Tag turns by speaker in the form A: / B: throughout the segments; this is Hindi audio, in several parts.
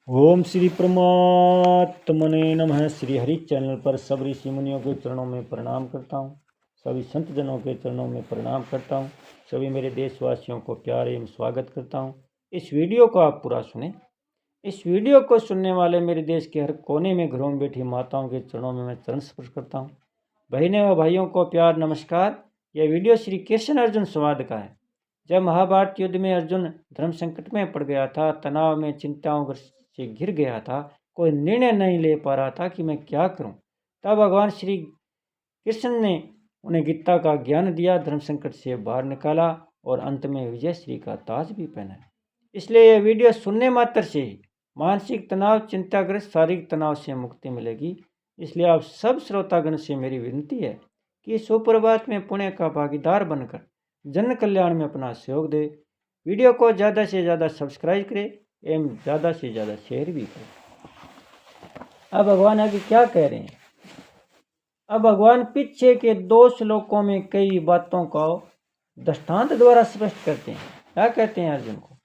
A: ओम श्री परमात्मने नमः। श्री हरि चैनल पर सब ऋषि मुनियों के चरणों में प्रणाम करता हूँ। सभी संत जनों के चरणों में प्रणाम करता हूँ। सभी मेरे देशवासियों को प्यार एवं स्वागत करता हूँ। इस वीडियो को आप पूरा सुने। इस वीडियो को सुनने वाले मेरे देश के हर कोने में घरों में बैठी माताओं के चरणों में मैं चरण स्पर्श करता हूँ। बहनें व भाइयों को प्यार नमस्कार। यह वीडियो श्री कृष्ण अर्जुन संवाद का है। जब महाभारत युद्ध में अर्जुन धर्म संकट में पड़ गया था, तनाव में, चिंताओं से घिर गया था, कोई निर्णय नहीं ले पा रहा था कि मैं क्या करूं, तब भगवान श्री कृष्ण ने उन्हें गीता का ज्ञान दिया, धर्म संकट से बाहर निकाला और अंत में विजय श्री का ताज भी पहना। इसलिए यह वीडियो सुनने मात्र से ही मानसिक तनाव, चिंताग्रस्त, शारीरिक तनाव से मुक्ति मिलेगी। इसलिए आप सब श्रोतागण से मेरी विनती है कि सुप्रभात में पुण्य का भागीदार बनकर जन कल्याण में अपना सहयोग दे। वीडियो को ज़्यादा से ज़्यादा सब्सक्राइब करें एवं ज़्यादा से ज़्यादा शेयर भी करें। अब भगवान आगे क्या कह रहे हैं? अब भगवान पीछे के 2 श्लोकों में कई बातों को दृष्टांत द्वारा स्पष्ट करते हैं। क्या कहते हैं अर्जुन को?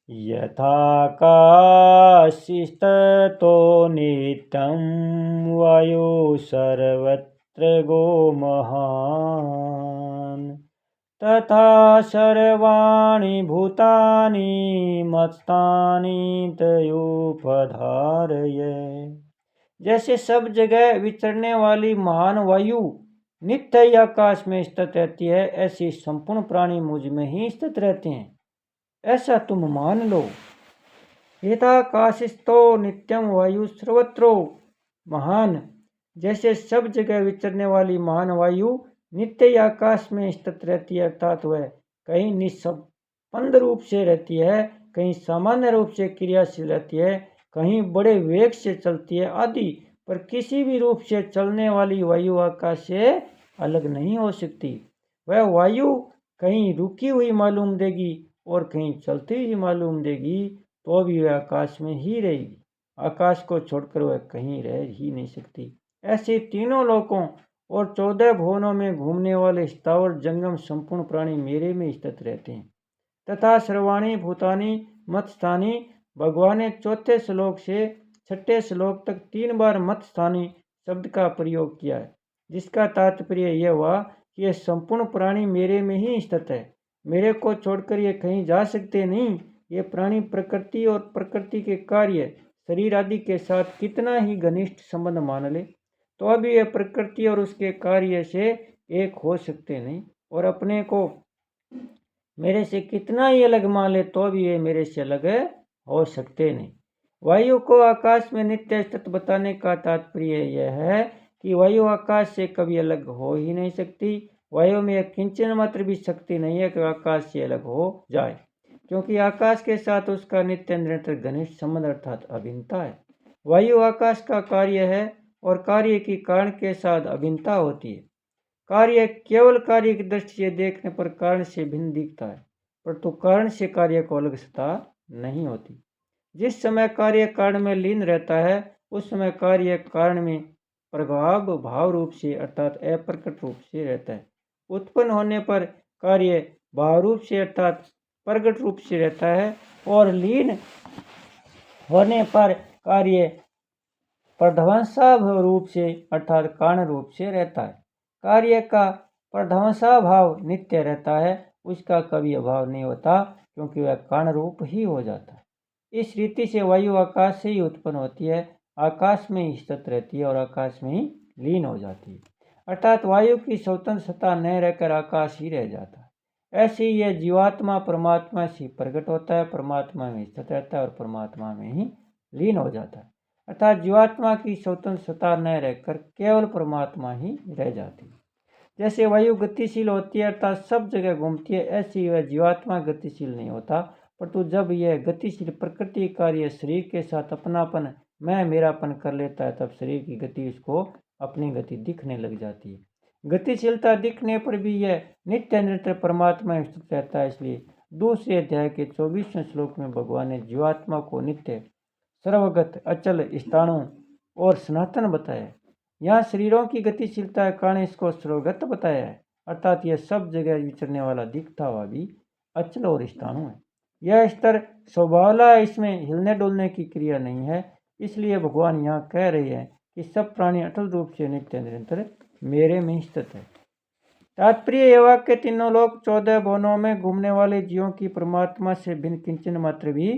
A: यथाकाशिस्ततो नित्यं वायु सर्वत्र गो महान् तथा सर्वाणि भूतानि मत्स्थानि तयोपधारय। जैसे सब जगह विचरने वाली महान वायु नित्य ही आकाश में स्थित रहती है, ऐसे संपूर्ण प्राणी मुझ में ही स्थित रहते हैं, ऐसा तुम मान लो। यथाकाशिस्तो नित्यम वायु सर्वत्रो महान। जैसे सब जगह विचरने वाली महान वायु नित्य ही आकाश में स्थित रहती है, अर्थात वह कहीं निस्पंद रूप से रहती है, कहीं सामान्य रूप से क्रियाशील रहती है, कहीं बड़े वेग से चलती है आदि। पर किसी भी रूप से चलने वाली वायु आकाश से अलग नहीं हो सकती। वह वायु कहीं रुकी हुई मालूम देगी और कहीं चलती हुई मालूम देगी, तो भी वह आकाश में ही रहेगी। आकाश को छोड़कर वह कहीं रह ही नहीं सकती। ऐसे तीनों लोकों और 14 भुवनों में घूमने वाले स्थावर जंगम संपूर्ण प्राणी मेरे में स्थित रहते हैं। तथा सर्वाणी भूतानि मत्स्थानी। भगवान ने 4थे श्लोक से 6ठे श्लोक तक 3 बार मत्स्थानी शब्द का प्रयोग किया है, जिसका तात्पर्य यह हुआ कि यह संपूर्ण प्राणी मेरे में ही स्थित है। मेरे को छोड़कर ये कहीं जा सकते नहीं। ये प्राणी प्रकृति और प्रकृति के कार्य, शरीर आदि के साथ कितना ही घनिष्ठ संबंध मान ले, तो अभी यह प्रकृति और उसके कार्य से एक हो सकते नहीं, और अपने को मेरे से कितना ही अलग मान ले, तो भी ये मेरे से अलग हो सकते नहीं। वायु को आकाश में नित्य स्थित बताने का तात्पर्य यह है कि वायु आकाश से कभी अलग हो ही नहीं सकती। वायु में किंचन मात्र भी शक्ति नहीं है कि आकाश से अलग हो जाए, क्योंकि आकाश के साथ उसका नित्य निरंतर घनिष्ठ संबंध अर्थात अभिन्नता है। वायु आकाश का कार्य है और कार्य की कारण के साथ अभिन्नता होती है। कार्य केवल कार्य की दृष्टि से देखने पर कारण से भिन्न दिखता है, परंतु कारण से कार्य को अलग सत्ता नहीं होती। जिस समय कार्य कारण में लीन रहता है, उस समय कार्य कारण में प्रभाव भाव रूप से अर्थात अप्रकट रूप से रहता है। उत्पन्न होने पर कार्य भाव रूप से अर्थात प्रकट रूप से रहता है, और लीन होने पर कार्य प्रध्वंसा रूप से अर्थात कारण रूप से रहता है। कार्य का प्रध्वंसा भाव नित्य रहता है, उसका कभी अभाव नहीं होता, क्योंकि वह कारण रूप ही हो जाता है। इस रीति से वायु आकाश से ही उत्पन्न होती है, आकाश में ही स्थित रहती है और आकाश में ही लीन हो जाती है, अर्थात वायु की स्वतंत्र सत्ता न रहकर आकाश ही रह जाता है। ऐसे ही यह जीवात्मा परमात्मा से प्रकट होता है, परमात्मा में स्थित रहता है और परमात्मा में ही लीन हो जाता है, अर्थात जीवात्मा की स्वतंत्र सत्ता न रहकर केवल परमात्मा ही रह जाती है। जैसे वायु गतिशील होती है अर्थात सब जगह घूमती है, ऐसे ही वह जीवात्मा गतिशील नहीं होता, परंतु जब यह गतिशील प्रकृति कार्य शरीर के साथ अपनापन मैं मेरापन कर लेता है, तब शरीर की गति उसको अपनी गति दिखने लग जाती है। गतिशीलता दिखने पर भी यह नित्य निरंतर परमात्मा स्थित रहता है। इसलिए दूसरे अध्याय के 24वें श्लोक में भगवान ने जीवात्मा को नित्य, सर्वगत, अचल, स्थाणु और सनातन बताया। यहाँ शरीरों की गतिशीलता के कारण इसको सर्वगत बताया है, अर्थात यह सब जगह विचरने वाला दिखता हुआ भी अचल और स्थाणु है। यह स्तर स्वभावला है, इसमें हिलने डुलने की क्रिया नहीं है। इसलिए भगवान यहाँ कह रहे हैं कि सब प्राणी अटल रूप से नित्य निरंतर मेरे में स्थित है। तात्पर्य यह वाक्य तीनों लोक 14 भुवनों में घूमने वाले जीवों की परमात्मा से भिन्न किंचन मात्र भी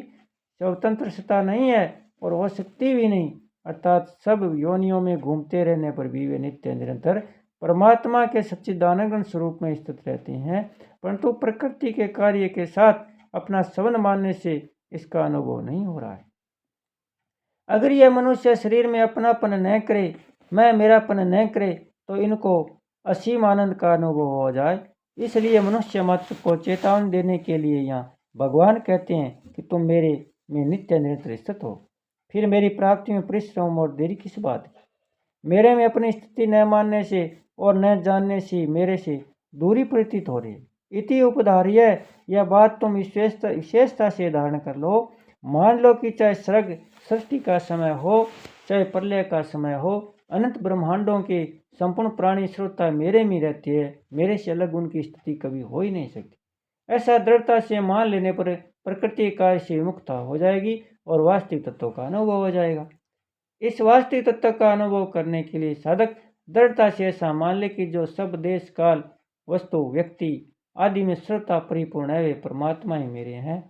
A: स्वतंत्रता नहीं है और हो सकती भी नहीं, अर्थात सब योनियों में घूमते रहने पर भी वे नित्य निरंतर परमात्मा के सच्चिदानंद स्वरूप में स्थित रहते हैं, परंतु प्रकृति के कार्य के साथ अपना संबंध मानने से इसका अनुभव नहीं हो रहा है। अगर यह मनुष्य शरीर में अपनापन न करे, मैं मेरापन न करे, तो इनको असीम आनंद का अनुभव हो जाए। इसलिए मनुष्य मात्र को चेतावनी देने के लिए यहाँ भगवान कहते हैं कि तुम मेरे में नित्य निरंतर स्थित हो, फिर मेरी प्राप्ति में परिश्रम और देरी किस बात की। मेरे में अपनी स्थिति न मानने से और न जानने से मेरे से दूरी प्रतीत हो रही है। इति उपधार्य, यह बात तुम विशेषता से धारण कर लो। मान लो कि चाहे सर्ग सृष्टि का समय हो, चाहे प्रलय का समय हो, अनंत ब्रह्मांडों के संपूर्ण प्राणी श्रोता मेरे में रहते हैं, मेरे से अलग उनकी स्थिति कभी हो ही नहीं सकती। ऐसा दृढ़ता से मान लेने पर प्रकृति कार्य से विमुक्ता हो जाएगी और वास्तविक तत्व का अनुभव हो जाएगा। इस वास्तविक तत्व का अनुभव करने के लिए साधक दृढ़ता से ऐसा मान ले कि जो सब देश काल वस्तु व्यक्ति आदि में श्रद्धा परिपूर्ण है वे परमात्मा ही मेरे हैं।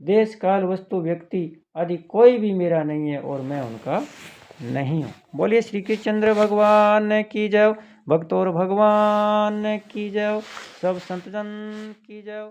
A: देश काल वस्तु व्यक्ति आदि कोई भी मेरा नहीं है और मैं उनका नहीं हूँ। बोलिए श्री कृष्णचंद्र भगवान की जय, भक्त और भगवान की जय, सब संतजन की जय।